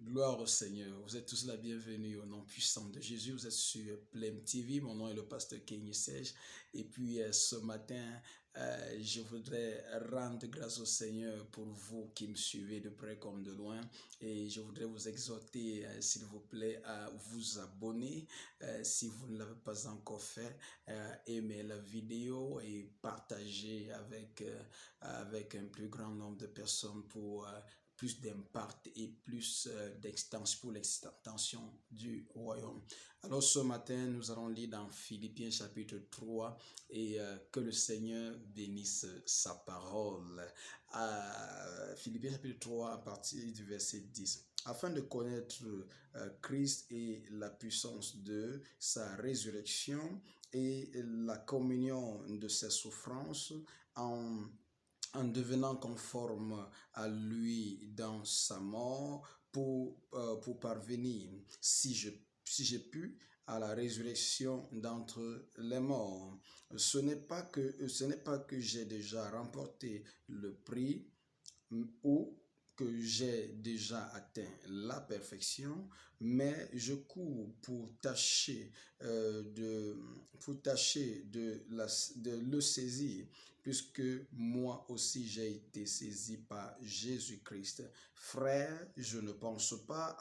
Gloire au Seigneur. Vous êtes tous la bienvenue au nom puissant de Jésus. Vous êtes sur Plem TV. Mon nom est le pasteur Kenny Sej. Et puis ce matin, je voudrais rendre grâce au Seigneur pour vous qui me suivez de près comme de loin. Et je voudrais vous exhorter, s'il vous plaît, à vous abonner. Si vous ne l'avez pas encore fait, aimez la vidéo et partagez avec un plus grand nombre de personnes pour plus d'impact et plus d'extension pour l'extension du royaume. Alors ce matin, nous allons lire dans Philippiens chapitre 3 et que le Seigneur bénisse sa parole. Philippiens chapitre 3 à partir du verset 10. Afin de connaître Christ et la puissance de sa résurrection et la communion de ses souffrances en devenant conforme à lui dans sa mort pour parvenir, si j'ai pu, à la résurrection d'entre les morts. Ce n'est pas que j'ai déjà remporté le prix ou que j'ai déjà atteint la perfection, mais je cours pour tâcher de le saisir, puisque moi aussi j'ai été saisi par Jésus-Christ. Frère, je ne pense pas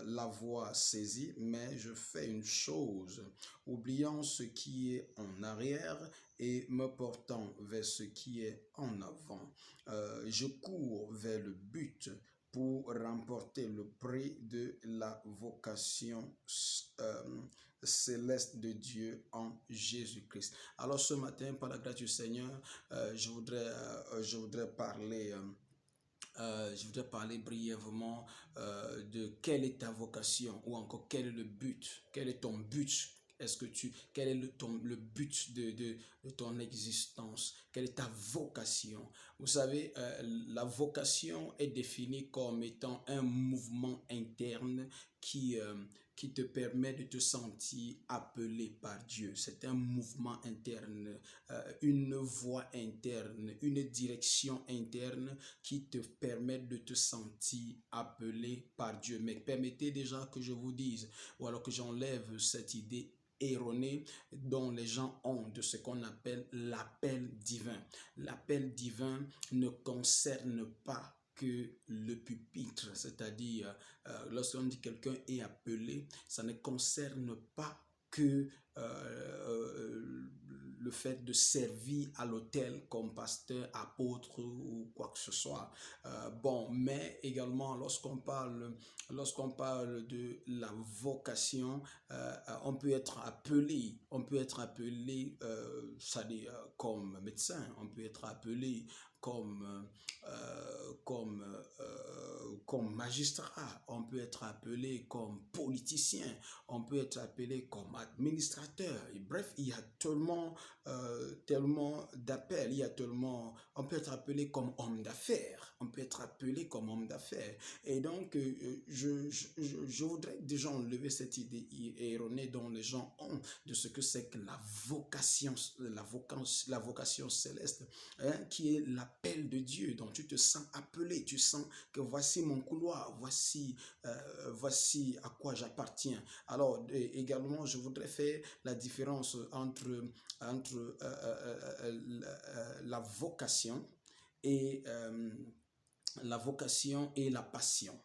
l'avoir saisi, mais je fais une chose, oubliant ce qui est en arrière et me portant vers ce qui est en avant. Je cours vers le but pour remporter le prix de la vocation céleste de Dieu en Jésus-Christ. Alors ce matin, par la grâce du Seigneur, je voudrais parler brièvement de quelle est ta vocation ou encore quel est le but, quel est ton but. Quel est le but de ton existence? Quelle est ta vocation? Vous savez, la vocation est définie comme étant un mouvement interne qui te permet de te sentir appelé par Dieu. C'est un mouvement interne, une voie interne, une direction interne qui te permet de te sentir appelé par Dieu. Mais permettez déjà que je vous dise, ou alors que j'enlève cette idée erronée dont les gens ont de ce qu'on appelle l'appel divin. L'appel divin ne concerne pas que le pupitre, c'est-à-dire lorsqu'on dit quelqu'un est appelé, ça ne concerne pas que le fait de servir à l'autel comme pasteur, apôtre ou quoi que ce soit. Mais également lorsqu'on parle de la vocation, on peut être appelé, c'est-à-dire comme médecin, on peut être appelé comme magistrat, on peut être appelé comme politicien, on peut être appelé comme administrateur. Et bref, il y a tellement d'appels, on peut être appelé comme homme d'affaires, Et donc, je voudrais déjà enlever cette idée erronée dont les gens ont de ce que c'est que la vocation céleste, qui est l'appel de Dieu, dont tu te sens appelé, tu sens que voici mon couloir, voici à quoi j'appartiens. Alors, également, je voudrais faire la différence entre la vocation et la passion.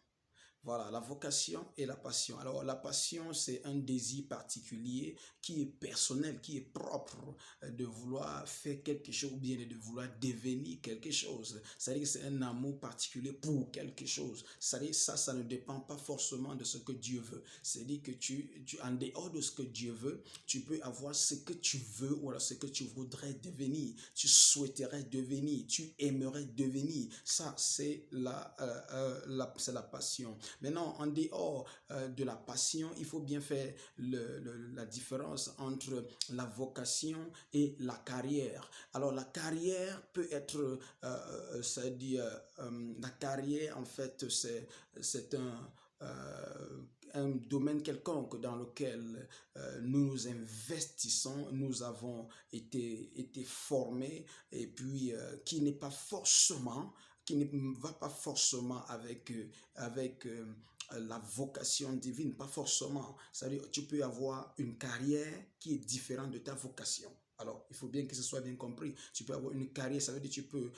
Voilà, la vocation et la passion. Alors, la passion, c'est un désir particulier qui est personnel, qui est propre de vouloir faire quelque chose ou bien de vouloir devenir quelque chose. C'est-à-dire que c'est un amour particulier pour quelque chose. C'est-à-dire que ça ne dépend pas forcément de ce que Dieu veut. C'est-à-dire que en dehors de ce que Dieu veut, tu peux avoir ce que tu veux ou alors ce que tu voudrais devenir. Tu souhaiterais devenir, tu aimerais devenir. Ça, c'est la passion. Maintenant, en dehors de la passion, il faut bien faire la différence entre la vocation et la carrière. Alors, la carrière peut être, la carrière, en fait, c'est un domaine quelconque dans lequel nous nous investissons, nous avons été formés et puis qui n'est pas forcément qui ne va pas forcément avec la vocation divine, pas forcément. C'est-à-dire, tu peux avoir une carrière qui est différente de ta vocation. Alors, il faut bien que ce soit bien compris. Tu peux avoir une carrière, ça veut dire que tu peux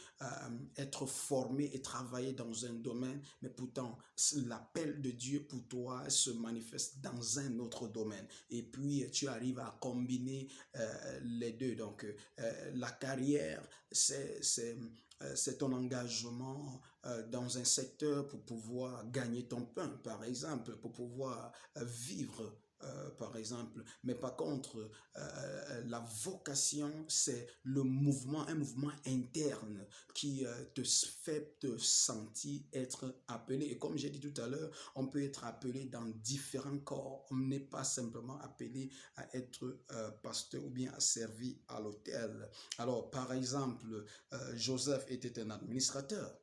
être formé et travailler dans un domaine, mais pourtant, l'appel de Dieu pour toi se manifeste dans un autre domaine. Et puis, tu arrives à combiner les deux. Donc, la carrière, c'est ton engagement dans un secteur pour pouvoir gagner ton pain, par exemple, pour pouvoir vivre. Par exemple, mais par contre, la vocation, c'est le mouvement, un mouvement interne qui te fait te sentir être appelé. Et comme j'ai dit tout à l'heure, on peut être appelé dans différents corps. On n'est pas simplement appelé à être pasteur ou bien à servir à l'autel. Alors, par exemple, Joseph était un administrateur.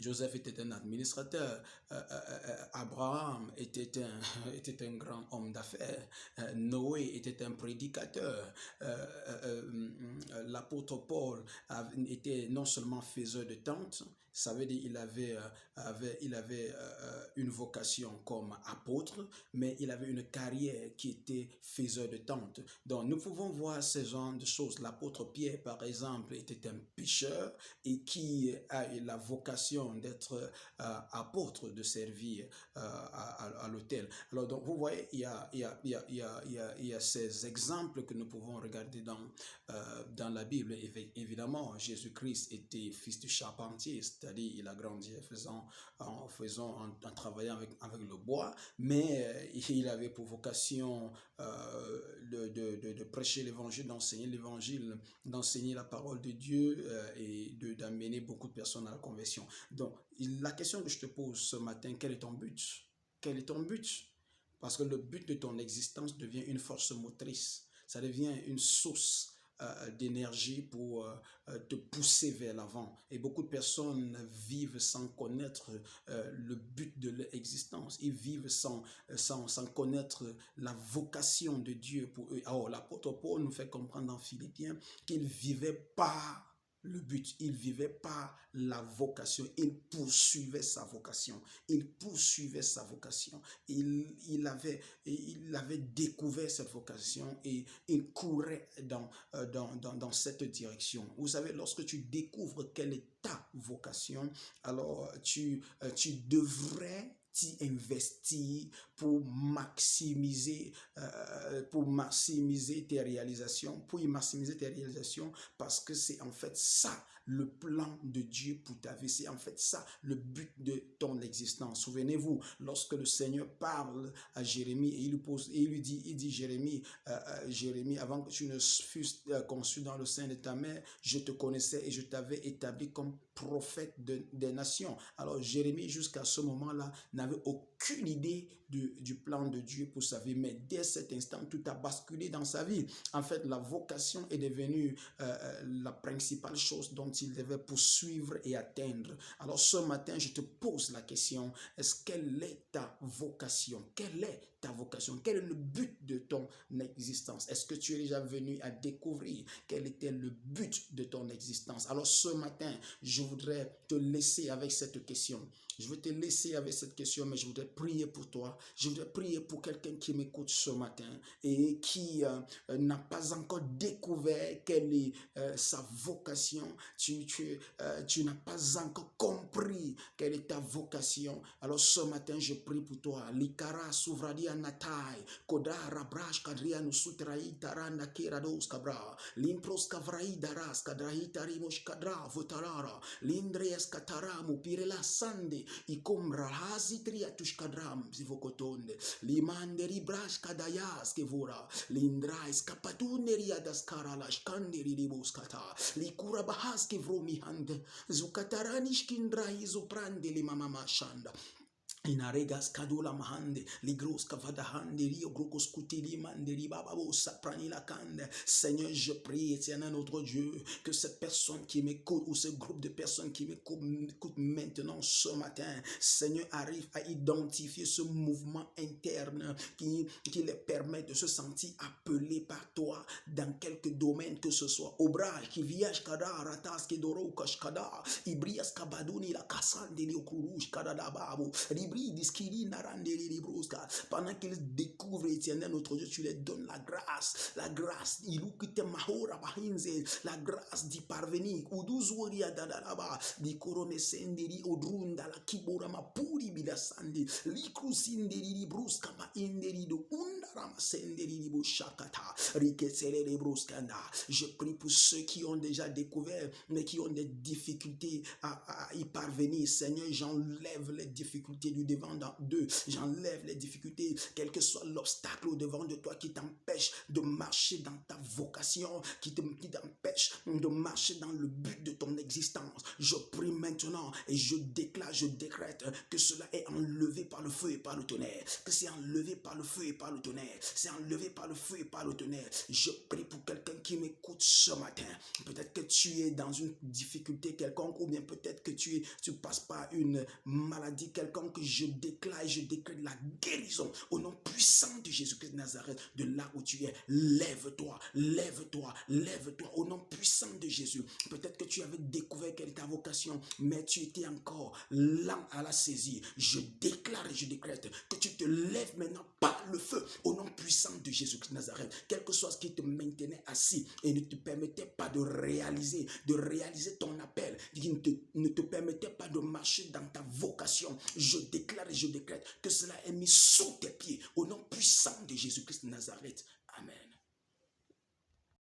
Joseph était un administrateur, Abraham était un grand homme d'affaires, Noé était un prédicateur, l'apôtre Paul était non seulement faiseur de tentes, ça veut dire il avait une vocation comme apôtre, mais il avait une carrière qui était faiseur de tentes. Donc nous pouvons voir ce genre de choses. L'apôtre Pierre, par exemple, était un pêcheur et qui a la vocation d'être apôtre, de servir à l'autel. Alors donc vous voyez, il y a ces exemples que nous pouvons regarder dans la Bible. Évidemment, Jésus-Christ était fils de charpentier, c'est-à-dire il a grandi en travaillant avec le bois, mais il avait pour vocation de prêcher l'évangile, d'enseigner la parole de Dieu et d'amener beaucoup de personnes à la conversion. Donc, la question que je te pose ce matin, quel est ton but? Quel est ton but? Parce que le but de ton existence devient une force motrice. Ça devient une source d'énergie pour te pousser vers l'avant. Et beaucoup de personnes vivent sans connaître le but de leur existence. Ils vivent sans connaître la vocation de Dieu pour eux. Alors, l'apôtre Paul nous fait comprendre dans Philippiens qu'il ne vivait pas le but, il ne vivait pas la vocation, il poursuivait sa vocation, il poursuivait sa vocation, il avait découvert cette vocation et il courait dans cette direction. Vous savez, lorsque tu découvres quelle est ta vocation, alors tu devrais t'y investir pour maximiser tes réalisations, parce que c'est en fait ça le plan de Dieu pour ta vie, c'est en fait ça le but de ton existence. Souvenez-vous, lorsque le Seigneur parle à Jérémie et il lui dit Jérémie, Jérémie, avant que tu ne fusses conçu dans le sein de ta mère, je te connaissais et je t'avais établi comme prophète des nations. Alors Jérémie, jusqu'à ce moment-là, n'avait aucune idée du plan de Dieu pour sa vie, mais dès cet instant, tout a basculé dans sa vie. En fait, la vocation est devenue la principale chose dont il devait poursuivre et atteindre. Alors ce matin, je te pose la question, quelle est ta vocation? Quelle est ta vocation? Quel est le but de ton existence? Est-ce que tu es déjà venu à découvrir quel était le but de ton existence? Alors ce matin, je voudrais te laisser avec cette question. Je vais te laisser avec cette question, mais je voudrais prier pour toi. Je voudrais prier pour quelqu'un qui m'écoute ce matin et qui n'a pas encore découvert quelle est sa vocation. Tu n'as pas encore compris quelle est ta vocation. Alors ce matin, je prie pour toi. Likara suvradia natai, kodara brash kadria nusutrai taranda kerados kabra, limpros kavrai daras kadrahi tarimosh kadra votarara, lindres kataramu pirela sande, ikombra hazi triatush kadram zivokotonde, limanderi brash kadayas kevora, lindrais kapatuneri adaskara lashkanderi liboskata, likura bahas kevromi hande, zukataranish kindrahi zoprande limama mashanda. Inaregas kadula mahande, ligros kavadahande, rio grokos kutili mande, ribababo saprani la kande. Seigneur, je prie, éternel notre Dieu, que cette personne qui m'écoute ou ce groupe de personnes qui m'écoutent maintenant ce matin, Seigneur, arrive à identifier ce mouvement interne qui les permet de se sentir appelés par toi dans quelque domaine que ce soit. Obraj, qui viage kada, ratas, kedoro, kashkada, ibrias kabaduni la kasande, liokurush, kadadababo, pendant qu'ils découvrent, éternel notre Dieu, tu les donnes la grâce, la grâce d'y parvenir. Je prie pour ceux qui ont déjà découvert, mais qui ont des difficultés à y parvenir. Seigneur, j'enlève les difficultés du devant d'eux. J'enlève les difficultés, quel que soit l'obstacle au devant de toi qui t'empêche de marcher dans ta vocation, qui t'empêche de marcher dans le but de ton existence. Je prie maintenant et je déclare, je décrète que cela est enlevé par le feu et par le tonnerre. Que c'est enlevé par le feu et par le tonnerre. C'est enlevé par le feu et par le tonnerre. Je prie pour quelqu'un qui m'écoute ce matin. Peut-être que tu es dans une difficulté quelconque, ou bien peut-être que tu passes par une maladie quelconque. Je déclare et je décrète la guérison au nom puissant de Jésus-Christ de Nazareth. De là où tu es, lève-toi, lève-toi, lève-toi au nom puissant de Jésus. Peut-être que tu avais découvert quelle est ta vocation, mais tu étais encore lent à la saisie. Je déclare et je décrète que tu te lèves maintenant par le feu au nom puissant de Jésus-Christ de Nazareth. Quel que soit ce qui te maintenait assis et ne te permettait pas de réaliser ton appel, qui ne te permettait pas de marcher dans ta vocation, je déclare et je décrète que cela est mis sous tes pieds au nom puissant de Jésus-Christ de Nazareth. Amen.